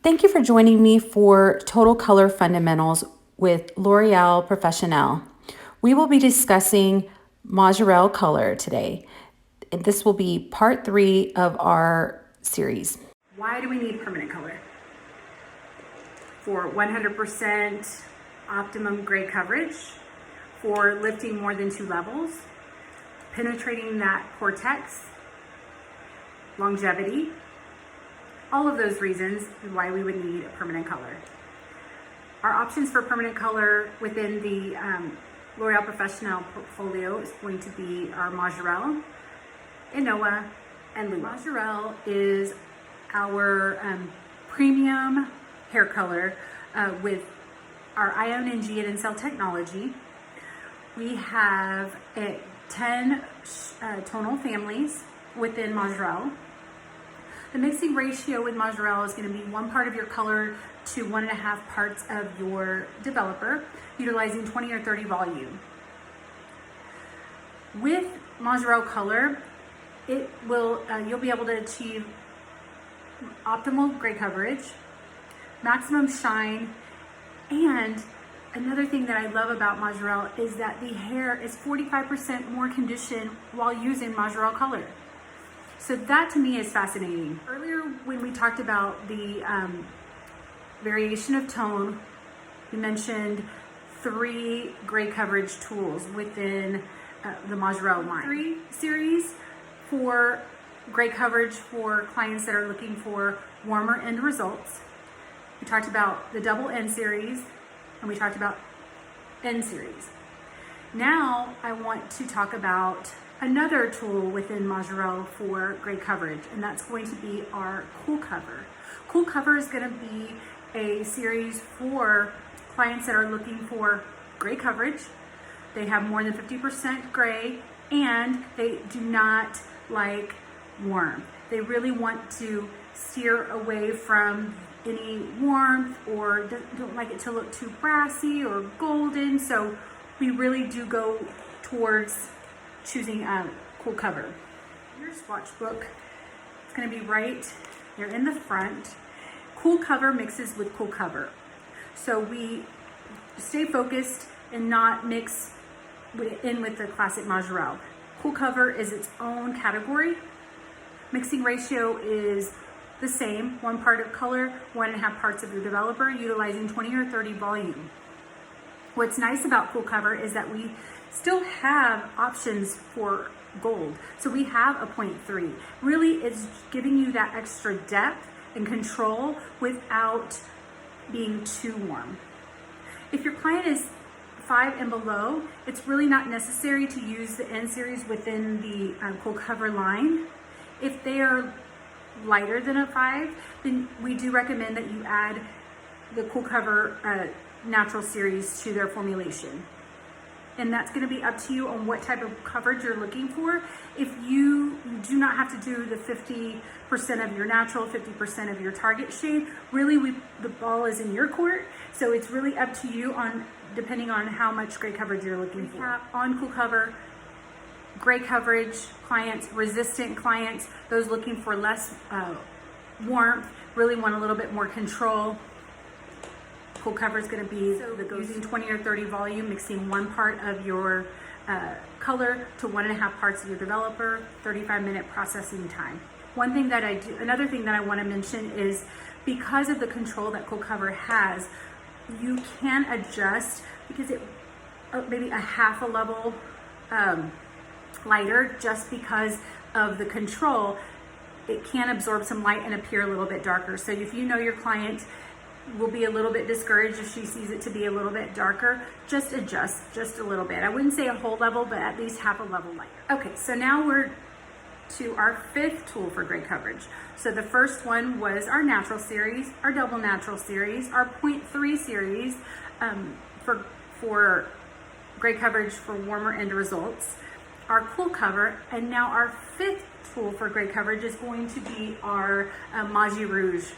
Thank you for joining me for Total Color Fundamentals with L'Oreal Professionnel. We will be discussing Majirel color today. This will be part 3 of our series. Why do we need permanent color? For 100% optimum gray coverage, for lifting more than 2 levels, penetrating that cortex, longevity, all of those reasons why we would need a permanent color. Our options for permanent color within the L'Oreal Professionnel portfolio is going to be our Majirel, Inoa, and Lua. Majirel is our premium hair color with our ion and GN cell technology. We have 10 tonal families within Majirel. The mixing ratio with Majirel is going to be 1 part of your color to 1.5 parts of your developer, utilizing 20 or 30 volume. With Majirel color, it will you'll be able to achieve optimal gray coverage, maximum shine, and another thing that I love about Majirel is that the hair is 45% more conditioned while using Majirel color. So that to me is fascinating. Earlier when we talked about the variation of tone, we mentioned 3 gray coverage tools within the Majirel line. 3 series for gray coverage for clients that are looking for warmer end results. We talked about the double N series and we talked about N series. Now I want to talk about another tool within Majirel for gray coverage, and that's going to be our Cool Cover. Cool Cover is going to be a series for clients that are looking for gray coverage. They have more than 50% gray and they do not like warmth. They really want to steer away from any warmth or don't like it to look too brassy or golden. So we really do go towards choosing a Cool Cover. Your swatch book, it's going to be right here in the front. Cool Cover mixes with Cool Cover. So we stay focused and not mix in with the classic Majirel. Cool Cover is its own category. Mixing ratio is the same, 1 part of color, 1.5 parts of your developer, utilizing 20 or 30 volume. What's nice about Cool Cover is that we still have options for gold. So we have a 0.3. Really, it's giving you that extra depth and control without being too warm. If your client is 5 and below, it's really not necessary to use the N series within the Cool Cover line. If they are lighter than a 5, then we do recommend that you add the Cool Cover natural series to their formulation. And that's going to be up to you on what type of coverage you're looking for. If you do not have to do the 50% of your natural, 50% of your target shade, really the ball is in your court. So it's really up to you on depending on how much gray coverage you're looking for. On Cool Cover, gray coverage clients, resistant clients, those looking for less warmth, really want a little bit more control. Cool Cover is going to be using 20 or 30 volume, mixing 1 part of your color to 1.5 parts of your developer, 35-minute processing time. Another thing that I want to mention is because of the control that Cool Cover has, you can adjust because it maybe a half a level lighter just because of the control. It can absorb some light and appear a little bit darker. So if you know your client will be a little bit discouraged if she sees it to be a little bit darker, just adjust just a little bit. I wouldn't say a whole level, but at least half a level lighter. Okay, so now we're to our 5th tool for gray coverage. So the first one was our natural series, our double natural series, our 0.3 series for gray coverage for warmer end results, our Cool Cover, and now our 5th tool for gray coverage is going to be our Mocha Rouge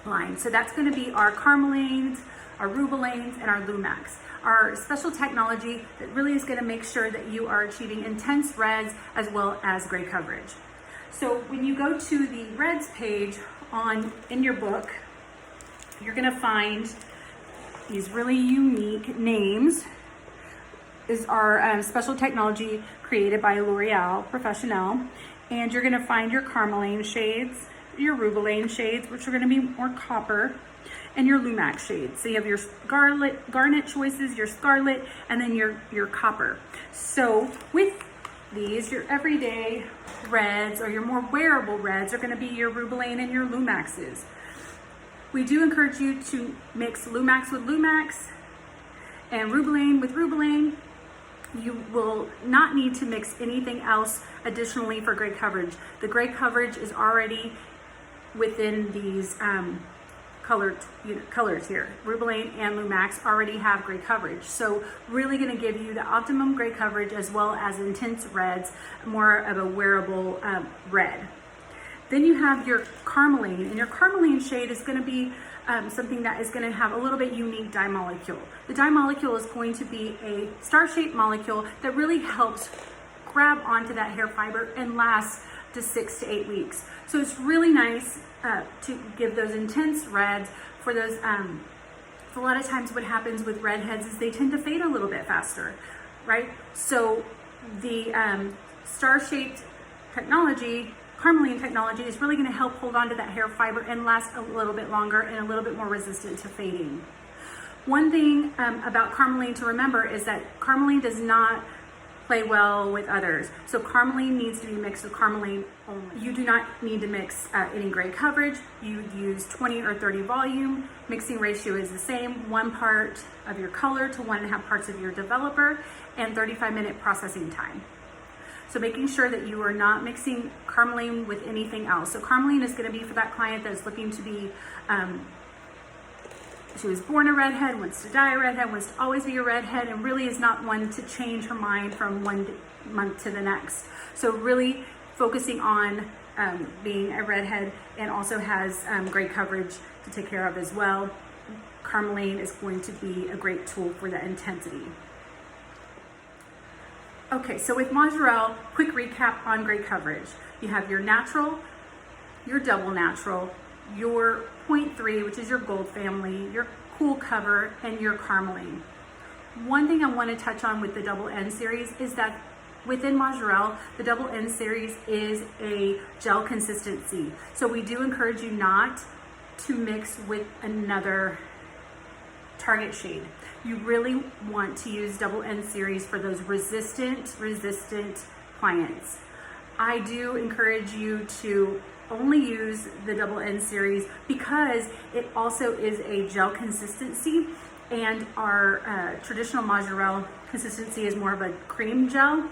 line. So that's going to be our Carmelanes, our Rubelanes, and our Lumax. Our special technology that really is going to make sure that you are achieving intense reds as well as gray coverage. So when you go to the reds page in your book, you're gonna find these really unique names. Is our special technology created by L'Oreal Professionnel. And you're gonna find your carmeline shades, your rubelane shades, which are gonna be more copper, and your lumax shades. So you have your garnet choices, your scarlet, and then your copper. So with these, your everyday reds or your more wearable reds are gonna be your rubelane and your lumaxes. We do encourage you to mix lumax with lumax and rubelane with rubelane. You will not need to mix anything else additionally for gray coverage. The gray coverage is already within these colors here. Rubelane and lumax already have gray coverage. So really gonna give you the optimum gray coverage as well as intense reds, more of a wearable red. Then you have your carmeline, and your carmeline shade is gonna be something that is gonna have a little bit unique dye molecule. The dye molecule is going to be a star-shaped molecule that really helps grab onto that hair fiber and lasts to 6 to 8 weeks. So it's really nice to give those intense reds for those, a lot of times what happens with redheads is they tend to fade a little bit faster, right? So the star-shaped technology, carmeline technology, is really gonna help hold on to that hair fiber and last a little bit longer and a little bit more resistant to fading. One thing about carmeline to remember is that carmeline does not play well with others. So carmeline needs to be mixed with carmeline only. You do not need to mix any gray coverage. You use 20 or 30 volume. Mixing ratio is the same, 1 part of your color to 1.5 parts of your developer, and 35-minute processing time. So making sure that you are not mixing carmeline with anything else. So carmeline is gonna be for that client that's looking to be, she was born a redhead, wants to die a redhead, wants to always be a redhead, and really is not one to change her mind from one month to the next. So really focusing on being a redhead, and also has great coverage to take care of as well. Carmeline is going to be a great tool for the intensity. Okay, so with Majirel, quick recap on great coverage. You have your natural, your double natural, your 0.3, which is your gold family, your cool cover, and your carmeline. One thing I want to touch on with the double N series is that within Majirel, the double N series is a gel consistency. So we do encourage you not to mix with another target shade. You really want to use double N series for those resistant clients. I do encourage you to only use the double N series because it also is a gel consistency, and our traditional Majirel consistency is more of a cream gel.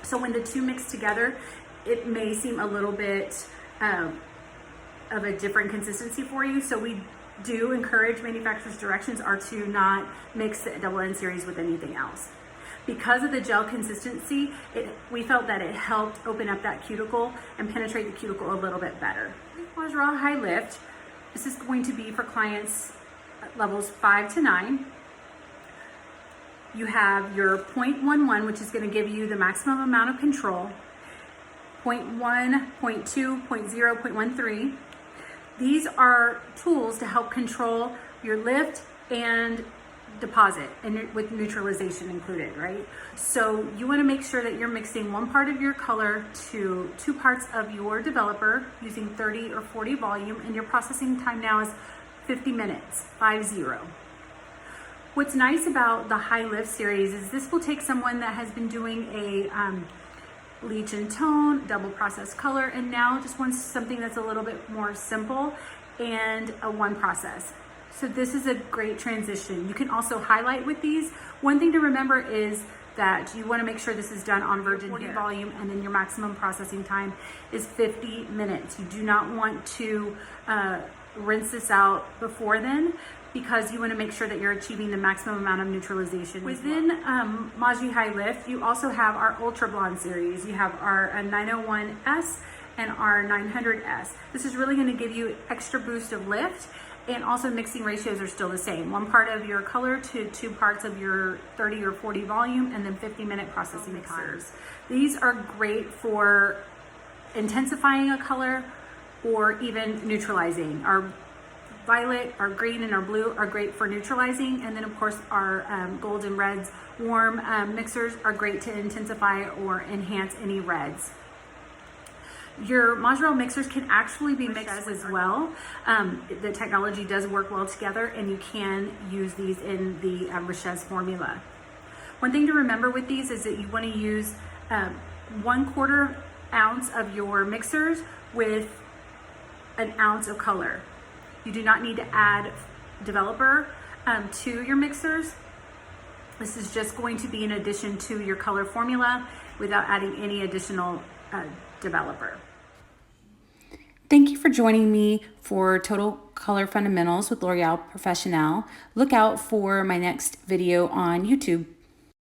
So when the two mix together, it may seem a little bit of a different consistency for you. So we do encourage, manufacturer's directions are to not mix the double N series with anything else. Because of the gel consistency, we felt that it helped open up that cuticle and penetrate the cuticle a little bit better. Majirel High Lift, this is going to be for clients at levels 5 to 9. You have your 0.11, which is going to give you the maximum amount of control, 0.1, 0.2, 0.0, 0.13. These are tools to help control your lift and deposit, and with neutralization included, right? So you want to make sure that you're mixing 1 part of your color to 2 parts of your developer using 30 or 40 volume, and your processing time now is 50 minutes, 50. What's nice about the High Lift series is this will take someone that has been doing a bleach and tone, double process color, and now just wants something that's a little bit more simple and a 1 process. So this is a great transition. You can also highlight with these. One thing to remember is that you want to make sure this is done on virgin hair volume, and then your maximum processing time is 50 minutes. You do not want to rinse this out before then, because you want to make sure that you're achieving the maximum amount of neutralization. Within Maji High Lift, you also have our Ultra Blonde series. You have our 901S and our 900S. This is really going to give you extra boost of lift, and also mixing ratios are still the same. 1 part of your color to 2 parts of your 30 or 40 volume, and then 50-minute processing times. These are great for intensifying a color or even neutralizing. Our violet, our green, and our blue are great for neutralizing. And then of course our golds and reds warm mixers are great to intensify or enhance any reds. Your Mozzarel mixers can actually be mixed as well. The technology does work well together, and you can use these in the Richez formula. One thing to remember with these is that you want to use 1/4 ounce of your mixers with an ounce of color. You do not need to add developer to your mixers. This is just going to be in addition to your color formula without adding any additional developer. Thank you for joining me for Total Color Fundamentals with L'Oreal Professionnel. Look out for my next video on YouTube.